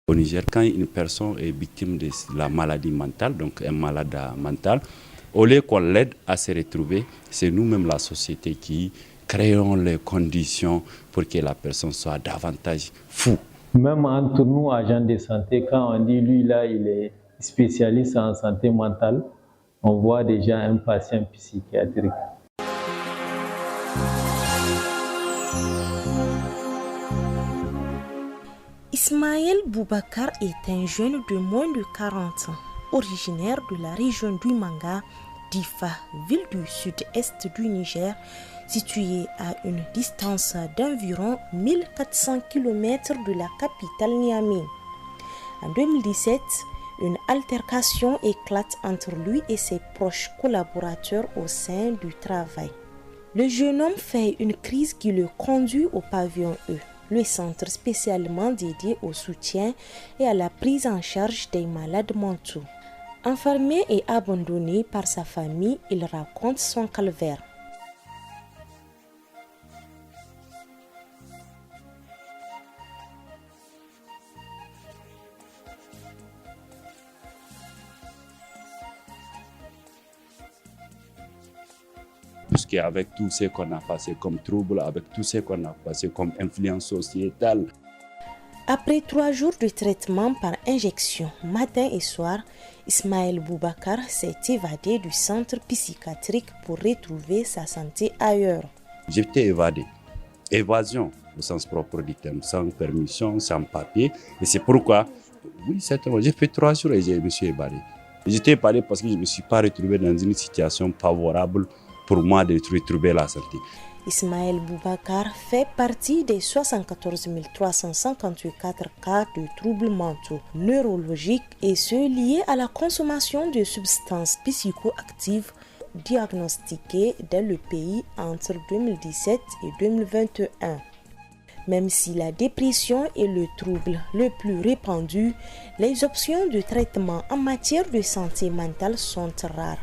Au Niger, quand une personne est victime de la maladie mentale, donc un malade mental, au lieu qu'on l'aide à se retrouver, c'est nous-mêmes, la société, qui créons les conditions pour que la personne soit davantage fou. Même entre nous, agents de santé, quand on dit lui là, il est spécialiste en santé mentale, on voit déjà un patient psychiatrique. Ismaël Boubacar est un jeune de moins de 40 ans, originaire de la région du Manga, d'Ifa, ville du sud-est du Niger, située à une distance d'environ 1400 km de la capitale Niamey. En 2017, une altercation éclate entre lui et ses proches collaborateurs au sein du travail. Le jeune homme fait une crise qui le conduit au pavillon E, le centre spécialement dédié au soutien et à la prise en charge des malades mentaux. Enfermé et abandonné par sa famille, il raconte son calvaire. Parce qu'avec tout ce qu'on a passé comme trouble, avec tout ce qu'on a passé comme influence sociétale. Après 3 jours de traitement par injection, matin et soir, Ismaël Boubacar s'est évadé du centre psychiatrique pour retrouver sa santé ailleurs. J'étais évadé. Évasion au sens propre du terme, sans permission, sans papier. Et c'est pourquoi, oui, certainement, j'ai fait 3 jours et je me suis évadé. J'étais évadé parce que je ne me suis pas retrouvé dans une situation favorable pour moi de retrouver la santé. Ismaël Boubacar fait partie des 74 354 cas de troubles mentaux neurologiques et ceux liés à la consommation de substances psychoactives diagnostiquées dans le pays entre 2017 et 2021. Même si la dépression est le trouble le plus répandu, les options de traitement en matière de santé mentale sont rares,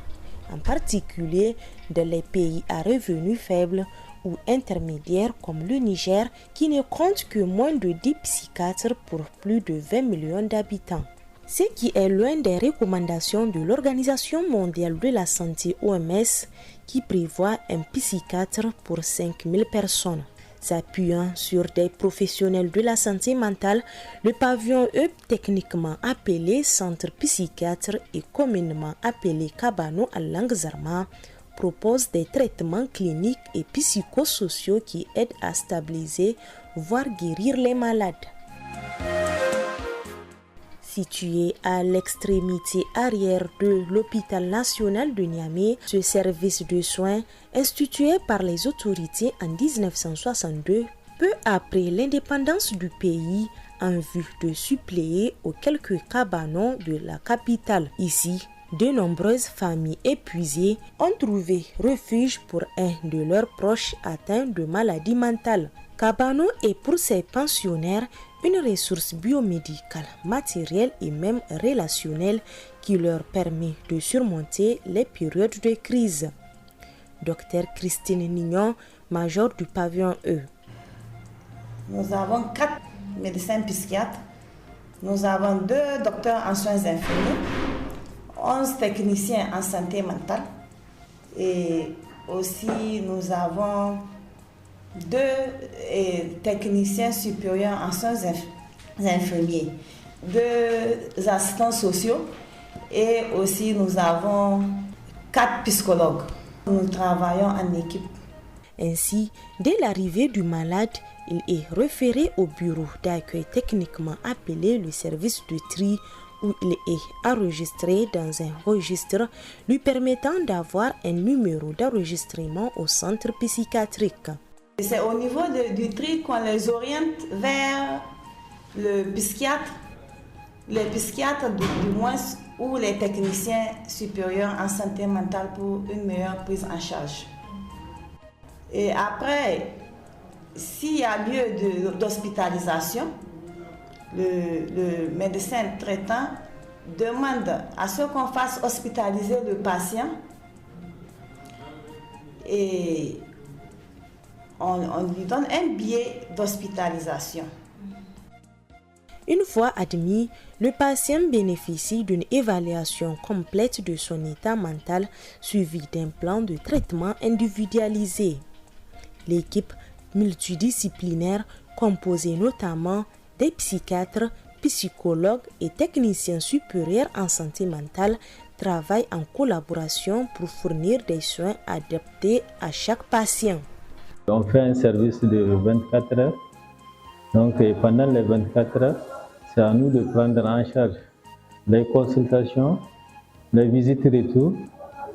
en particulier dans les pays à revenus faibles ou intermédiaires comme le Niger, qui ne compte que moins de 10 psychiatres pour plus de 20 millions d'habitants. Ce qui est loin des recommandations de l'Organisation mondiale de la santé OMS, qui prévoit un psychiatre pour 5000 personnes. S'appuyant sur des professionnels de la santé mentale, le pavillon E, techniquement appelé centre psychiatre et communément appelé Kabano en langue zarma, propose des traitements cliniques et psychosociaux qui aident à stabiliser, voire guérir les malades. Situé à l'extrémité arrière de l'hôpital national de Niamey, ce service de soins, institué par les autorités en 1962, peu après l'indépendance du pays, en vue de suppléer aux quelques cabanons de la capitale. Ici, de nombreuses familles épuisées ont trouvé refuge pour un de leurs proches atteints de maladie mentale. Kabano est pour ces pensionnaires une ressource biomédicale, matérielle et même relationnelle qui leur permet de surmonter les périodes de crise. Docteur Christine Nignon, major du pavillon E. Nous avons 4 médecins psychiatres, nous avons 2 docteurs en soins infirmiers, 11 techniciens en santé mentale et aussi nous avons 2 techniciens supérieurs en soins infirmiers, 2 assistants sociaux et aussi nous avons 4 psychologues. Nous travaillons en équipe. Ainsi, dès l'arrivée du malade, il est référé au bureau d'accueil techniquement appelé le service de tri, où il est enregistré dans un registre lui permettant d'avoir un numéro d'enregistrement au centre psychiatrique. C'est au niveau du tri qu'on les oriente vers le psychiatre du moins, ou les techniciens supérieurs en santé mentale pour une meilleure prise en charge. Et après, s'il y a lieu d'hospitalisation, le médecin traitant demande à ce qu'on fasse hospitaliser le patient et on lui donne un billet d'hospitalisation. Une fois admis, le patient bénéficie d'une évaluation complète de son état mental suivie d'un plan de traitement individualisé. L'équipe multidisciplinaire, composée notamment des psychiatres, psychologues et techniciens supérieurs en santé mentale, travaille en collaboration pour fournir des soins adaptés à chaque patient. On fait un service de 24 heures. Donc pendant les 24 heures, c'est à nous de prendre en charge les consultations, les visites retour,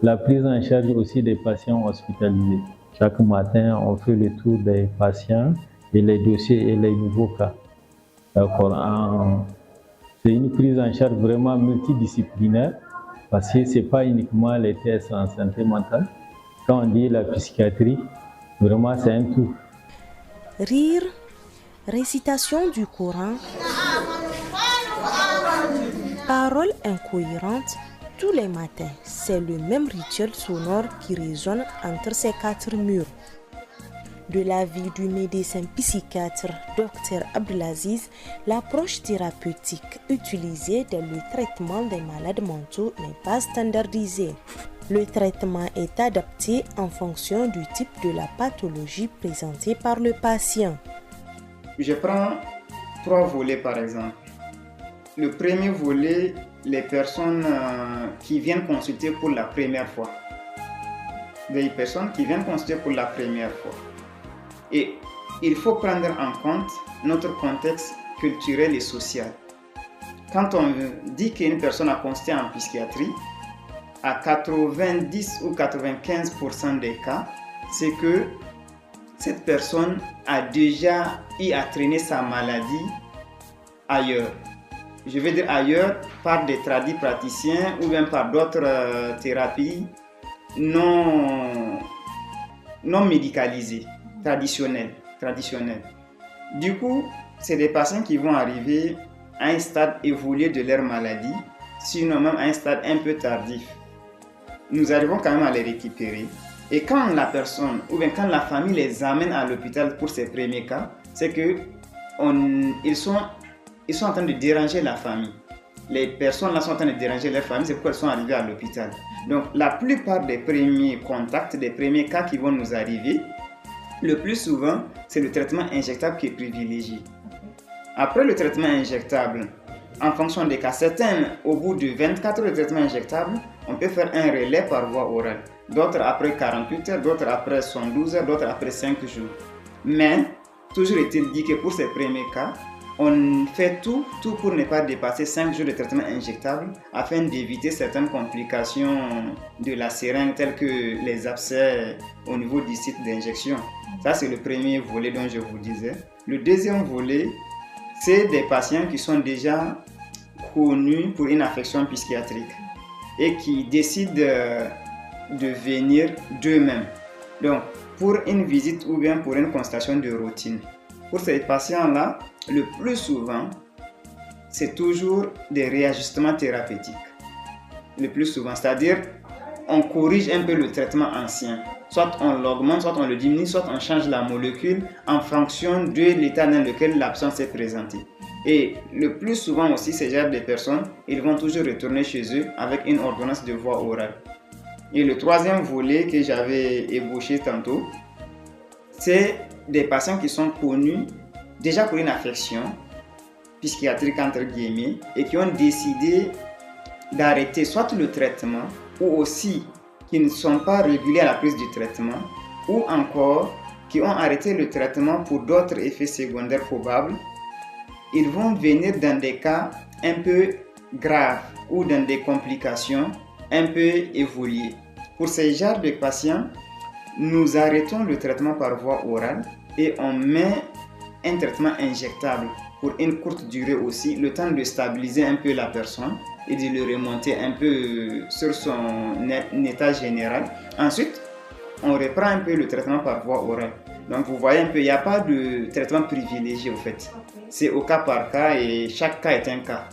la prise en charge aussi des patients hospitalisés. Chaque matin, on fait le tour des patients et les dossiers et les nouveaux cas. D'accord. C'est une prise en charge vraiment multidisciplinaire parce que ce n'est pas uniquement les tests en santé mentale. Quand on dit la psychiatrie, vraiment c'est un tout. Rire, récitation du Coran, paroles incohérentes tous les matins. C'est le même rituel sonore qui résonne entre ces quatre murs. De l'avis du médecin psychiatre Dr Abdelaziz, l'approche thérapeutique utilisée dans le traitement des malades mentaux n'est pas standardisée. Le traitement est adapté en fonction du type de la pathologie présentée par le patient. Je prends 3 volets par exemple. Le premier volet, les personnes qui viennent consulter pour la première fois. Des personnes qui viennent consulter pour la première fois. Et il faut prendre en compte notre contexte culturel et social. Quand on dit qu'une personne a consulté en psychiatrie, à 90 ou 95% des cas, c'est que cette personne a déjà eu à traîner sa maladie ailleurs. Je veux dire ailleurs par des praticiens ou bien par d'autres thérapies non médicalisées, traditionnelles. Du coup, c'est des patients qui vont arriver à un stade évolué de leur maladie, sinon même à un stade un peu tardif. Nous arrivons quand même à les récupérer. Et quand la personne ou bien quand la famille les amène à l'hôpital pour ces premiers cas, c'est que ils sont en train de déranger la famille. Les personnes là sont en train de déranger leur famille, c'est pourquoi elles sont arrivées à l'hôpital. Donc la plupart des premiers contacts, des premiers cas qui vont nous arriver, le plus souvent, c'est le traitement injectable qui est privilégié. Après le traitement injectable, en fonction des cas, certains, au bout de 24 heures de traitement injectable, on peut faire un relais par voie orale. D'autres après 48 heures, d'autres après 72 heures, d'autres après 5 jours. Mais, toujours est-il dit que pour ces premiers cas, on fait tout pour ne pas dépasser 5 jours de traitement injectable afin d'éviter certaines complications de la seringue telles que les abcès au niveau du site d'injection. Ça, c'est le premier volet dont je vous disais. Le deuxième volet, c'est des patients qui sont déjà connus pour une affection psychiatrique et qui décident de venir d'eux-mêmes. Donc, pour une visite ou bien pour une consultation de routine. Pour ces patients-là, le plus souvent, c'est toujours des réajustements thérapeutiques. Le plus souvent, c'est-à-dire on corrige un peu le traitement ancien. Soit on l'augmente, soit on le diminue, soit on change la molécule en fonction de l'état dans lequel l'absence est présentée. Et le plus souvent aussi, ces genres de personnes, ils vont toujours retourner chez eux avec une ordonnance de voie orale. Et le troisième volet que j'avais ébauché tantôt, c'est des patients qui sont connus déjà pour une affection psychiatrique entre guillemets et qui ont décidé d'arrêter soit le traitement ou aussi qui ne sont pas réguliers à la prise du traitement ou encore qui ont arrêté le traitement pour d'autres effets secondaires probables. Ils vont venir dans des cas un peu graves ou dans des complications un peu évoluées. Pour ces genres de patients, nous arrêtons le traitement par voie orale et on met un traitement injectable pour une courte durée aussi, le temps de stabiliser un peu la personne et de le remonter un peu sur son état général. Ensuite, on reprend un peu le traitement par voie orale. Donc vous voyez un peu, il n'y a pas de traitement privilégié au fait. C'est au cas par cas et chaque cas est un cas.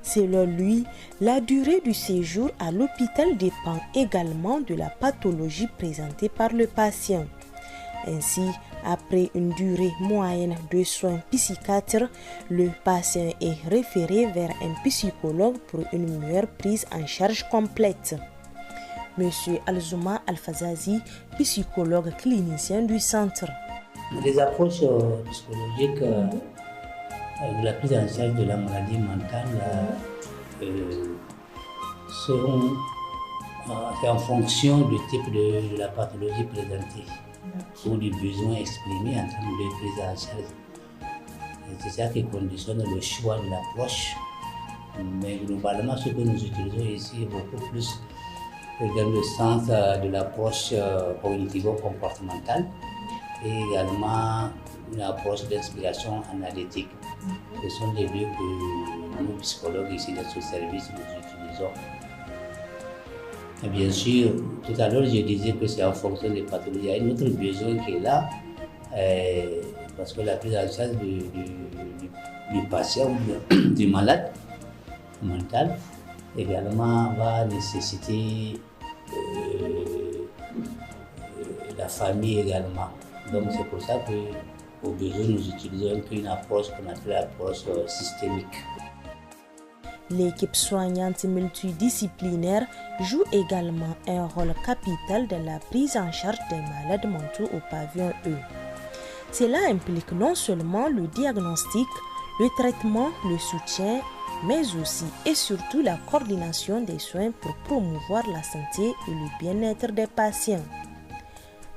Selon lui, la durée du séjour à l'hôpital dépend également de la pathologie présentée par le patient. Ainsi, Après une durée moyenne de soins psychiatres, le patient est référé vers un psychologue pour une meilleure prise en charge complète. Monsieur Alzouma Alfazazi, psychologue clinicien du centre. Les approches psychologiques de la prise en charge de la maladie mentale seront en fonction du type de la pathologie présentée ou du besoin exprimé en termes de prise en charge. C'est ça qui conditionne le choix de l'approche. Mais globalement, ce que nous utilisons ici est beaucoup plus dans le sens de l'approche cognitivo-comportementale et également une approche d'inspiration analytique. Ce sont les deux que nous, psychologues ici dans ce service, nous utilisons. Et bien sûr, tout à l'heure, je disais que c'est en fonction des pathologies. Il y a un autre besoin qui est là, parce que la prise en charge du patient ou du malade mental également va nécessiter la famille également. Donc c'est pour ça qu'au besoin nous utilisons une approche qu'on appelle l'approche systémique. L'équipe soignante multidisciplinaire joue également un rôle capital dans la prise en charge des malades mentaux au pavillon E. Cela implique non seulement le diagnostic, le traitement, le soutien, mais aussi et surtout la coordination des soins pour promouvoir la santé et le bien-être des patients.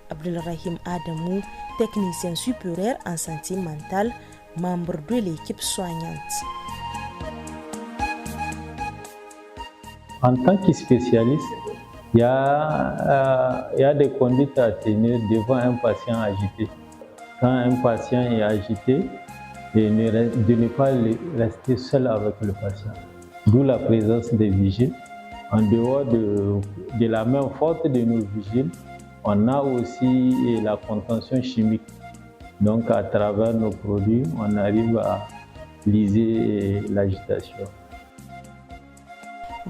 Abdelrahim Adamou, technicien supérieur en santé mentale, membre de l'équipe soignante. En tant que spécialiste, il y a des conduites à tenir devant un patient agité. Quand un patient est agité, de ne pas rester seul avec le patient. D'où la présence des vigiles. En dehors de la main forte de nos vigiles, on a aussi la contention chimique. Donc à travers nos produits, on arrive à liser l'agitation.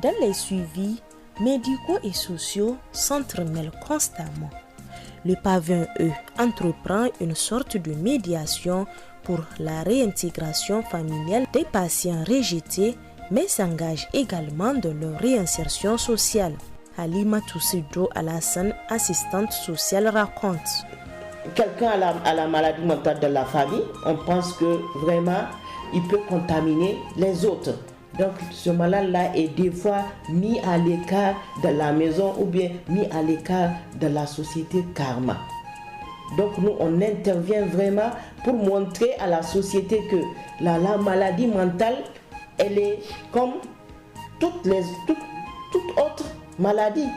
Dans les suivis médicaux et sociaux s'entremêlent constamment. Le pavillon E entreprend une sorte de médiation pour la réintégration familiale des patients rejetés, mais s'engage également dans leur réinsertion sociale. Halima Toussido Alassane, assistante sociale, raconte. Quelqu'un a la maladie mentale de la famille, on pense que vraiment il peut contaminer les autres. Donc ce malade-là est des fois mis à l'écart de la maison ou bien mis à l'écart de la société karma. Donc nous, on intervient vraiment pour montrer à la société que la maladie mentale, elle est comme toute autre maladie,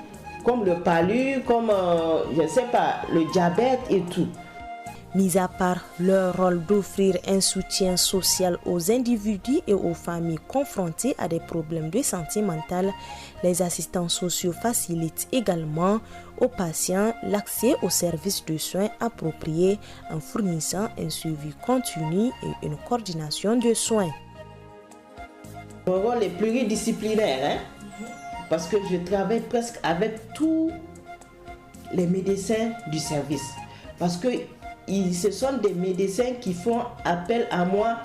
comme le palu, comme le diabète et tout. Mis à part leur rôle d'offrir un soutien social aux individus et aux familles confrontées à des problèmes de santé mentale, les assistants sociaux facilitent également aux patients l'accès aux services de soins appropriés en fournissant un suivi continu et une coordination de soins. Mon rôle est pluridisciplinaire, parce que je travaille presque avec tous les médecins du service. Parce que ce sont des médecins qui font appel à moi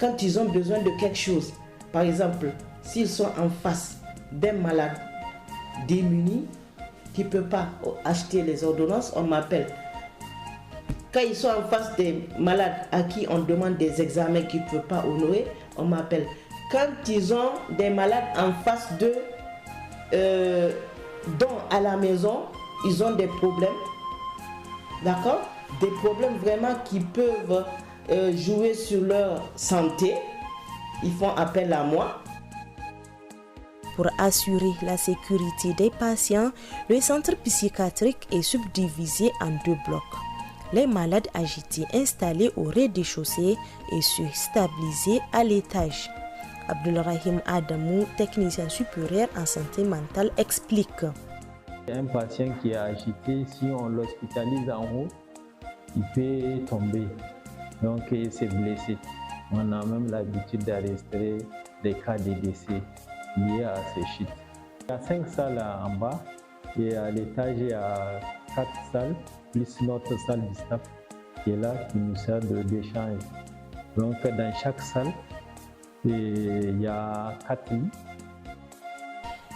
quand ils ont besoin de quelque chose. Par exemple, s'ils sont en face d'un malade démuni qui ne peut pas acheter les ordonnances, on m'appelle. Quand ils sont en face des malades à qui on demande des examens qu'ils ne peuvent pas honorer, on m'appelle. Quand ils ont des malades en face d'eux, dont à la maison, ils ont des problèmes, d'accord ? Des problèmes vraiment qui peuvent jouer sur leur santé, ils font appel à moi. Pour assurer la sécurité des patients, le centre psychiatrique est subdivisé en 2 blocs. Les malades agités installés au rez-de-chaussée et ceux stabilisés à l'étage. Abdelrahim Adamou, technicien supérieur en santé mentale, explique. Un patient qui est agité, si on l'hospitalise en haut, il peut tomber, donc il s'est blessé. On a même l'habitude d'arrêter des cas de décès liés à ces chutes. Il y a 5 salles en bas et à l'étage il y a 4 salles, plus notre salle du staff. qui est là, qui nous sert d'échange. Donc dans chaque salle, il y a 4 lits.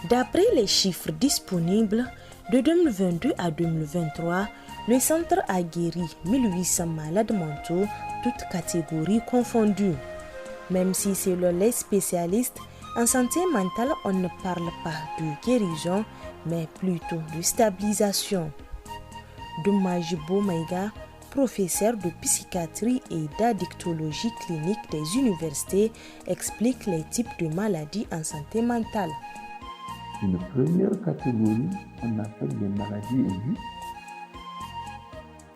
D'après les chiffres disponibles, de 2022 à 2023, le centre a guéri 1800 malades mentaux, toutes catégories confondues. Même si selon les spécialistes, en santé mentale, on ne parle pas de guérison, mais plutôt de stabilisation. Doumajibo Maïga, professeur de psychiatrie et d'addictologie clinique des universités, explique les types de maladies en santé mentale. Une première catégorie, on appelle les maladies aiguës,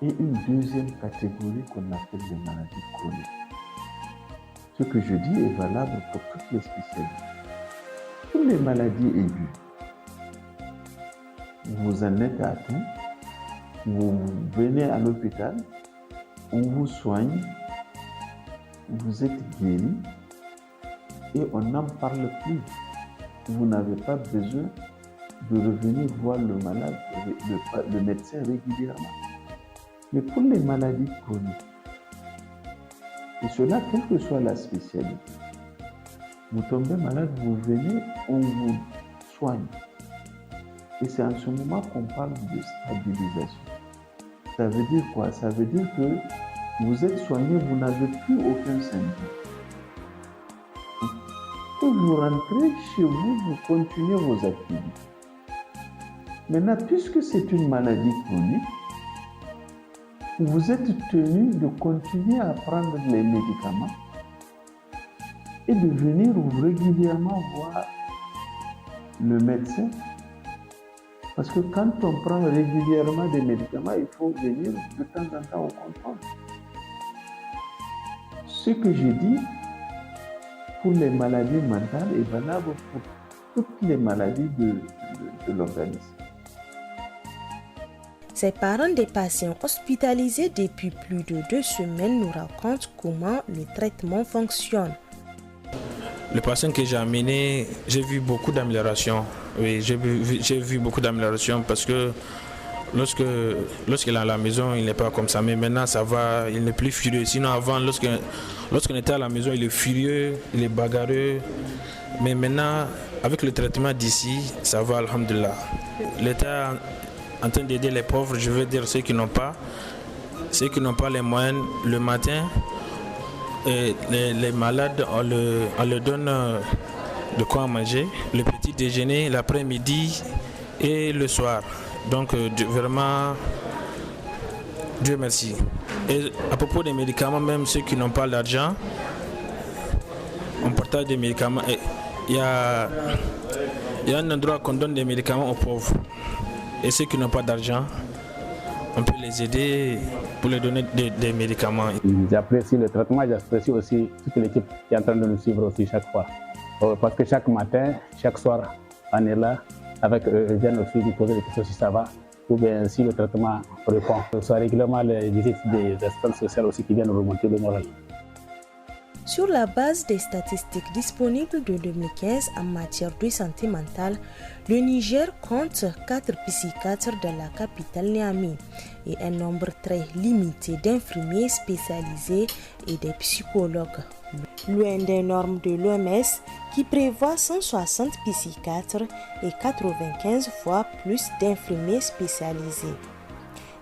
et une deuxième catégorie qu'on appelle les maladies chroniques. Ce que je dis est valable pour toutes les spécialités. Pour les maladies aiguës, vous en êtes atteint, vous venez à l'hôpital, on vous soigne, vous êtes guéri et on n'en parle plus. Vous n'avez pas besoin de revenir voir le malade, le médecin régulièrement. Mais pour les maladies chroniques, et cela quelle que soit la spécialité, vous tombez malade, vous venez, on vous soigne. Et c'est en ce moment qu'on parle de stabilisation. Ça veut dire quoi? Ça veut dire que vous êtes soigné, vous n'avez plus aucun symptôme. Et vous rentrez chez vous, vous continuez vos activités. Maintenant, puisque c'est une maladie chronique, vous êtes tenu de continuer à prendre les médicaments et de venir régulièrement voir le médecin. Parce que quand on prend régulièrement des médicaments, il faut venir de temps en temps au contrôle. Ce que je dis pour les maladies mentales est valable pour toutes les maladies de l'organisme. Ces parents des patients hospitalisés depuis plus de 2 semaines nous racontent comment le traitement fonctionne. Le patient que j'ai amené, j'ai vu beaucoup d'amélioration. Oui, j'ai vu beaucoup d'amélioration parce que lorsqu'il est à la maison, il n'est pas comme ça. Mais maintenant, ça va, il n'est plus furieux. Sinon, avant, lorsqu'on était à la maison, il est furieux, il est bagarreux. Mais maintenant, avec le traitement d'ici, ça va, alhamdoulilah. L'État est en train d'aider les pauvres, je veux dire ceux qui n'ont pas les moyens le matin. Et les malades, on leur donne de quoi manger, le petit déjeuner, l'après-midi et le soir. Donc vraiment, Dieu merci. Et à propos des médicaments, même ceux qui n'ont pas d'argent, on partage des médicaments. Il y a un endroit qu'on donne des médicaments aux pauvres. Et ceux qui n'ont pas d'argent, on peut les aider pour leur donner des médicaments. J'apprécie le traitement, j'apprécie aussi toute l'équipe qui est en train de nous suivre aussi chaque fois. Parce que chaque matin, chaque soir, on est là avec eux, ils viennent aussi nous poser des questions si ça va, ou bien si le traitement répond. Ce soit régulièrement les visites des assistantes sociales aussi qui viennent nous remonter le moral. Sur la base des statistiques disponibles de 2015 en matière de santé mentale, le Niger compte 4 psychiatres dans la capitale Niamey et un nombre très limité d'infirmiers spécialisés et des psychologues. Loin des normes de l'OMS qui prévoit 160 psychiatres et 95 fois plus d'infirmiers spécialisés.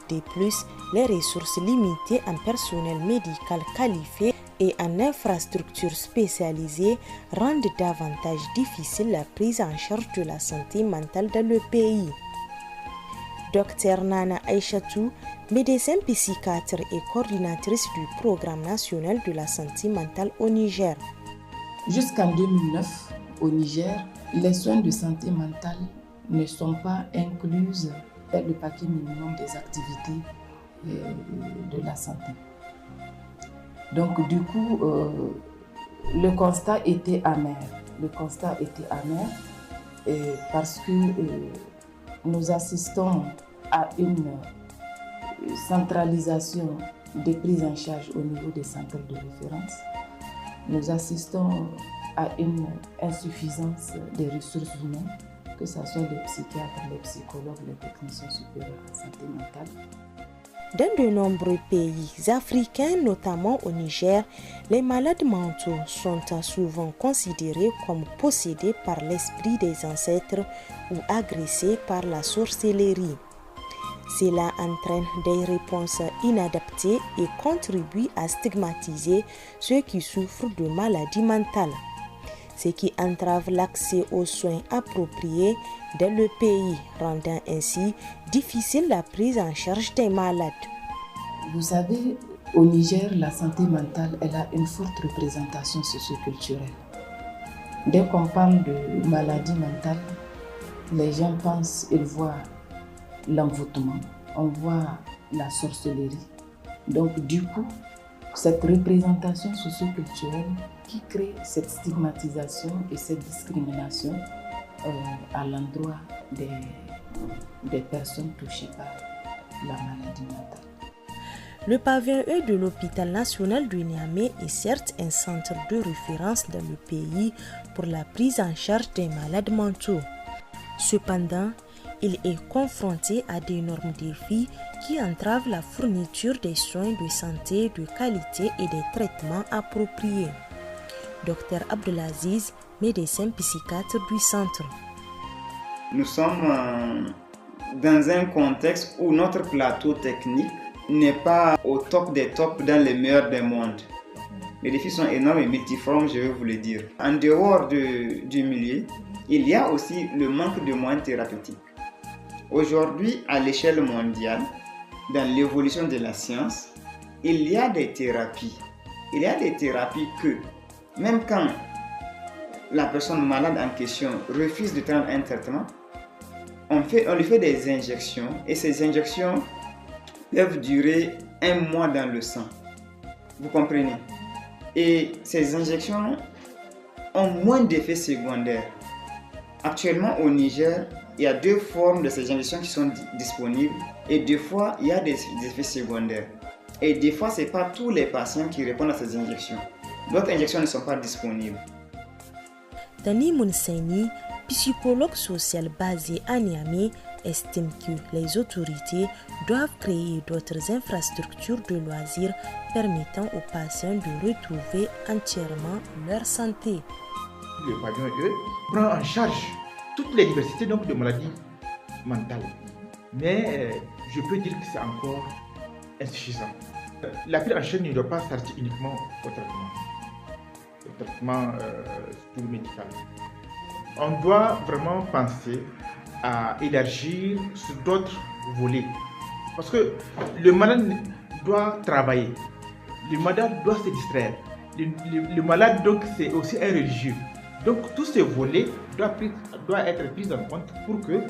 De plus, les ressources limitées en personnel médical qualifié et en infrastructures spécialisées rendent davantage difficile la prise en charge de la santé mentale dans le pays. Dr Nana Aïchatou, médecin psychiatre et coordinatrice du Programme national de la santé mentale au Niger. Jusqu'en 2009, au Niger, les soins de santé mentale ne sont pas inclus dans le paquet minimum des activités de la santé. Donc du coup, le constat était amer. Parce que nous assistons à une centralisation des prises en charge au niveau des centres de référence. Nous assistons à une insuffisance des ressources humaines, que ce soit les psychiatres, les psychologues, les techniciens supérieurs en santé mentale. Dans de nombreux pays africains, notamment au Niger, les malades mentaux sont souvent considérés comme possédés par l'esprit des ancêtres ou agressés par la sorcellerie. Cela entraîne des réponses inadaptées et contribue à stigmatiser ceux qui souffrent de maladies mentales, ce qui entrave l'accès aux soins appropriés dans le pays, rendant ainsi difficile la prise en charge des malades. Vous savez, au Niger, la santé mentale, elle a une forte représentation socioculturelle. Dès qu'on parle de maladie mentale, les gens pensent, ils voient l'envoûtement, on voit la sorcellerie. Donc du coup, cette représentation socioculturelle qui crée cette stigmatisation et cette discrimination à l'endroit des personnes touchées par la maladie mentale. Le pavillon E de l'hôpital national de Niamey est certes un centre de référence dans le pays pour la prise en charge des malades mentaux. Cependant, il est confronté à d'énormes défis qui entravent la fourniture des soins de santé de qualité et des traitements appropriés. Dr Abdelaziz, médecin psychiatre du centre. Nous sommes dans un contexte où notre plateau technique n'est pas au top des tops dans les meilleurs des mondes. Les défis sont énormes et multiformes, je vais vous le dire. En dehors du milieu, il y a aussi le manque de moyens thérapeutiques. Aujourd'hui, à l'échelle mondiale, dans l'évolution de la science, il y a des thérapies. Il y a des thérapies que, même quand la personne malade en question refuse de prendre un traitement, on lui fait des injections et ces injections peuvent durer 1 mois dans le sang. Vous comprenez? Et ces injections ont moins d'effets secondaires. Actuellement au Niger, il y a 2 formes de ces injections qui sont disponibles et des fois il y a des effets secondaires. Et des fois, ce n'est pas tous les patients qui répondent à ces injections. D'autres injections ne sont pas disponibles. Tani Mounsaini, psychologue social basé à Niamey, estime que les autorités doivent créer d'autres infrastructures de loisirs permettant aux patients de retrouver entièrement leur santé. Le pavillon E prend en charge toutes les diversités donc, de maladies mentales. Mais je peux dire que c'est encore insuffisant. La prise en charge ne doit pas s'arrêter uniquement au traitement médical. On doit vraiment penser à élargir sur d'autres volets. Parce que le malade doit travailler, le malade doit se distraire, le malade donc c'est aussi un religieux. Donc tous ces volets doivent être pris en compte pour que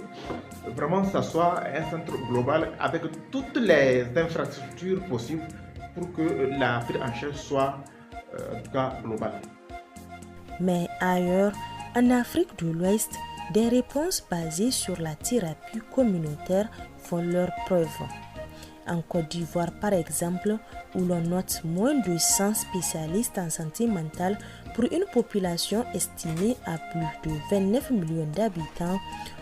vraiment ça soit un centre global avec toutes les infrastructures possibles pour que la prise en charge soit en tout cas globale. Mais ailleurs, en Afrique de l'Ouest, des réponses basées sur la thérapie communautaire font leurs preuves. En Côte d'Ivoire, par exemple, où l'on note moins de 100 spécialistes en santé mentale pour une population estimée à plus de 29 millions d'habitants,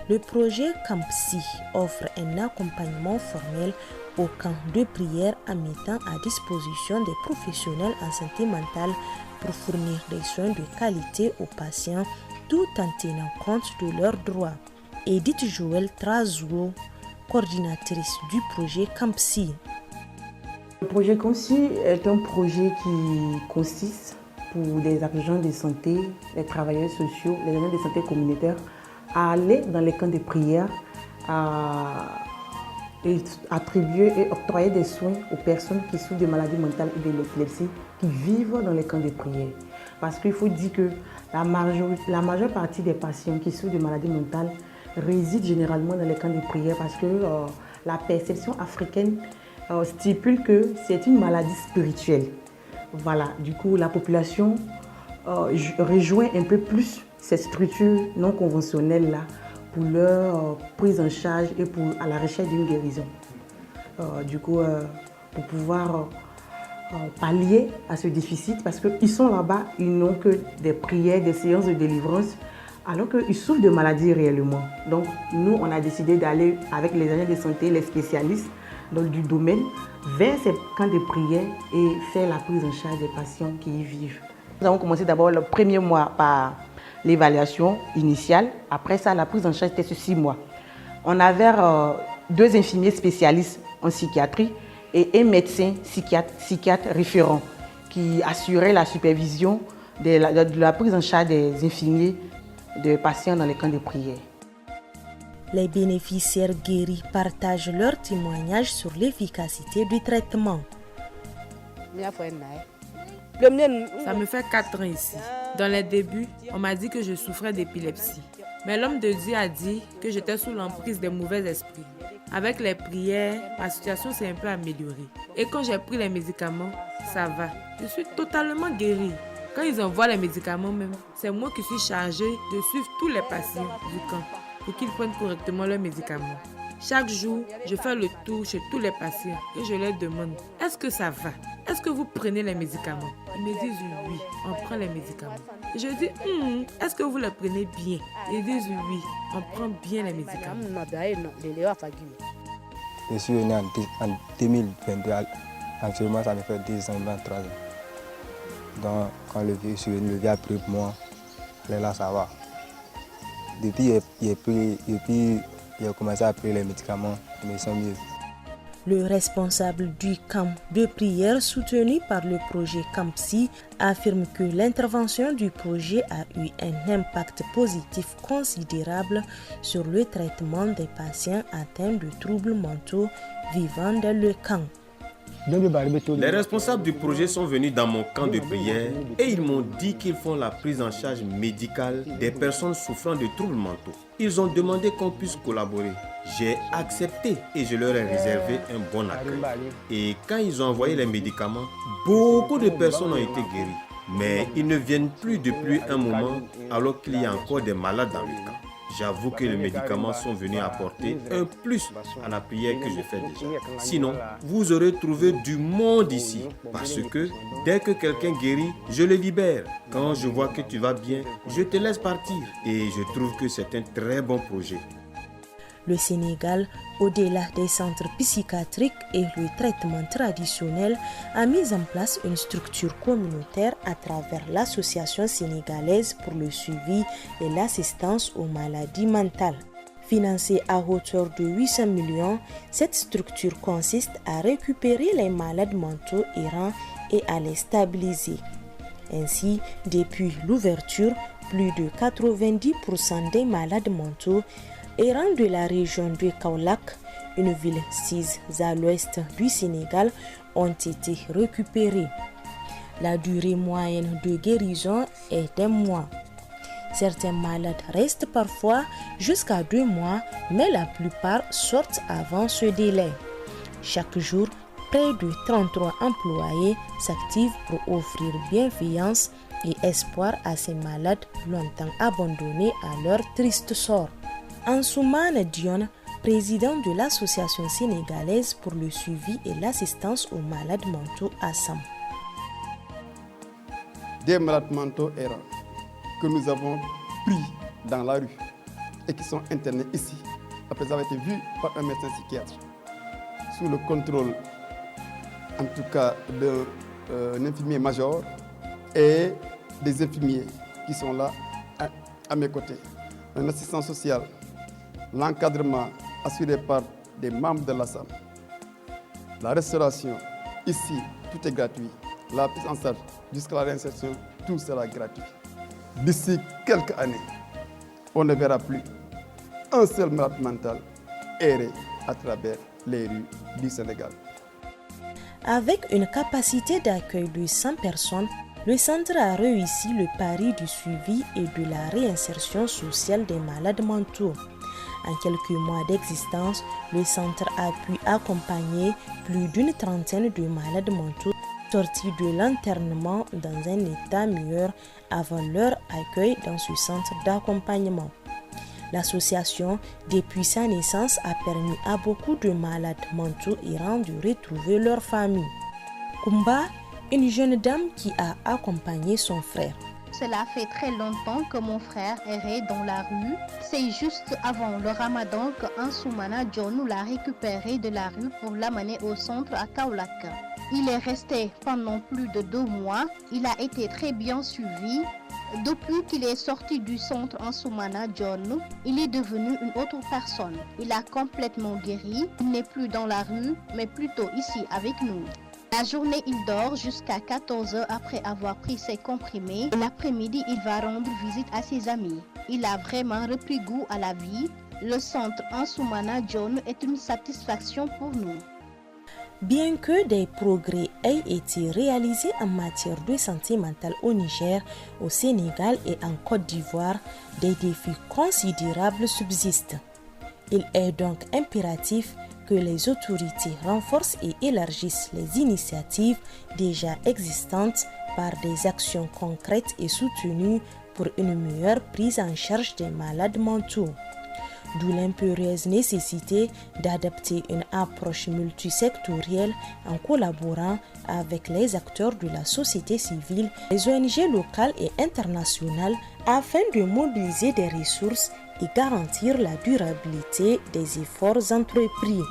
le projet Campsy offre un accompagnement formel au camp de prière en mettant à disposition des professionnels en santé mentale pour fournir des soins de qualité aux patients tout en tenant compte de leurs droits. Edith Joël Trazouo, coordinatrice du projet Campsy. Le projet Campsy est un projet qui consiste pour les agents de santé, les travailleurs sociaux, les agents de santé communautaires à aller dans les camps de prière, à attribuer et octroyer des soins aux personnes qui souffrent de maladies mentales et de l'épilepsie qui vivent dans les camps de prière. Parce qu'il faut dire que la majeure partie des patients qui souffrent de maladies mentales résident généralement dans les camps de prière parce que la perception africaine stipule que c'est une maladie spirituelle. Voilà, du coup la population rejoint un peu plus ces structures non conventionnelles là pour leur prise en charge et à la recherche d'une guérison. Du coup, pour pouvoir pallier à ce déficit, parce qu'ils sont là-bas, ils n'ont que des prières, des séances de délivrance, alors qu'ils souffrent de maladies réellement. Donc, nous, on a décidé d'aller avec les agents de santé, les spécialistes, du domaine vers ces camps de prière et faire la prise en charge des patients qui y vivent. Nous avons commencé d'abord le premier mois par l'évaluation initiale. Après ça, la prise en charge était sur 6 mois. On avait 2 infirmiers spécialistes en psychiatrie et un médecin psychiatre référent qui assurait la supervision de la prise en charge des infirmiers de patients dans les camps de prière. Les bénéficiaires guéris partagent leurs témoignages sur l'efficacité du traitement. Ça me fait 4 ans ici. Dans les débuts, on m'a dit que je souffrais d'épilepsie. Mais l'homme de Dieu a dit que j'étais sous l'emprise des mauvais esprits. Avec les prières, ma situation s'est un peu améliorée. Et quand j'ai pris les médicaments, ça va. Je suis totalement guérie. Quand ils envoient les médicaments même, c'est moi qui suis chargée de suivre tous les patients du camp pour qu'ils prennent correctement leurs médicaments. Chaque jour, je fais le tour chez tous les patients et je leur demande « Est-ce que ça va? Est-ce que vous prenez les médicaments ?» Ils me disent « Oui, on prend les médicaments. » Et je dis « Est-ce que vous les prenez bien ?» Ils disent « Oui, on prend bien les médicaments. » Je suis venu en 2022. Actuellement, ça me fait 2 ans, 3 ans. Donc, quand le vieux est venu, le vieux a pris pour moi. Là, ça va. Depuis, j'ai commencé à prendre les médicaments, je me sens mieux. Le responsable du camp de prière soutenu par le projet Campsy affirme que l'intervention du projet a eu un impact positif considérable sur le traitement des patients atteints de troubles mentaux vivant dans le camp. Les responsables du projet sont venus dans mon camp de prière et ils m'ont dit qu'ils font la prise en charge médicale des personnes souffrant de troubles mentaux. Ils ont demandé qu'on puisse collaborer. J'ai accepté et je leur ai réservé un bon accueil. Et quand ils ont envoyé les médicaments, beaucoup de personnes ont été guéries. Mais ils ne viennent plus depuis un moment alors qu'il y a encore des malades dans le camp. J'avoue que les médicaments sont venus apporter un plus à la prière que je fais déjà. Sinon, vous aurez trouvé du monde ici. Parce que dès que quelqu'un guérit, je le libère. Quand je vois que tu vas bien, je te laisse partir. Et je trouve que c'est un très bon projet. Le Sénégal, au-delà des centres psychiatriques et le traitement traditionnel, a mis en place une structure communautaire à travers l'Association sénégalaise pour le suivi et l'assistance aux maladies mentales. Financée à hauteur de 800 millions, cette structure consiste à récupérer les malades mentaux errants et à les stabiliser. Ainsi, depuis l'ouverture, plus de 90% des malades mentaux errants de la région de Kaolack, une ville sise à l'ouest du Sénégal, ont été récupérés. La durée moyenne de guérison est d'1 mois. Certains malades restent parfois jusqu'à 2 mois, mais la plupart sortent avant ce délai. Chaque jour, près de 33 employés s'activent pour offrir bienveillance et espoir à ces malades longtemps abandonnés à leur triste sort. Ansoumane Dion, président de l'Association sénégalaise pour le suivi et l'assistance aux malades mentaux ASAM. Des malades mentaux errants que nous avons pris dans la rue et qui sont internés ici, après avoir été vus par un médecin psychiatre, sous le contrôle, en tout cas, d'un infirmier major et des infirmiers qui sont là à mes côtés. Un assistant social, l'encadrement assuré par des membres de l'ASAM, la restauration, ici, tout est gratuit. La prise en charge jusqu'à la réinsertion, tout sera gratuit. D'ici quelques années, on ne verra plus un seul malade mental errer à travers les rues du Sénégal. Avec une capacité d'accueil de 100 personnes, le centre a réussi le pari du suivi et de la réinsertion sociale des malades mentaux. En quelques mois d'existence, le centre a pu accompagner plus d'une trentaine de malades mentaux sortis de l'internement dans un état meilleur avant leur accueil dans ce centre d'accompagnement. L'association, depuis sa naissance, a permis à beaucoup de malades mentaux errants de retrouver leur famille. Kumba, une jeune dame qui a accompagné son frère. Cela fait très longtemps que mon frère errait dans la rue. C'est juste avant le ramadan qu'un Soumana John l'a récupéré de la rue pour l'amener au centre à Kaolack. Il est resté pendant plus de 2 mois. Il a été très bien suivi. Depuis qu'il est sorti du centre en Soumana John, il est devenu une autre personne. Il a complètement guéri. Il n'est plus dans la rue, mais plutôt ici avec nous. La journée, il dort jusqu'à 14h après avoir pris ses comprimés. L'après-midi, il va rendre visite à ses amis. Il a vraiment repris goût à la vie. Le centre en Soumana John est une satisfaction pour nous. Bien que des progrès aient été réalisés en matière de santé mentale au Niger, au Sénégal et en Côte d'Ivoire, des défis considérables subsistent. Il est donc impératif que les autorités renforcent et élargissent les initiatives déjà existantes par des actions concrètes et soutenues pour une meilleure prise en charge des malades mentaux. D'où l'impérieuse nécessité d'adapter une approche multisectorielle en collaborant avec les acteurs de la société civile, les ONG locales et internationales afin de mobiliser des ressources et garantir la durabilité des efforts entrepris.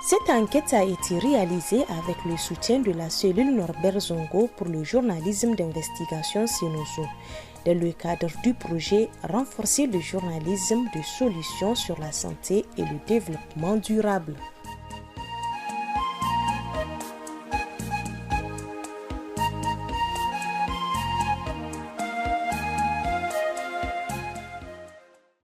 Cette enquête a été réalisée avec le soutien de la cellule Norbert Zongo pour le journalisme d'investigation Sinoso, dans le cadre du projet Renforcer le journalisme de solutions sur la santé et le développement durable.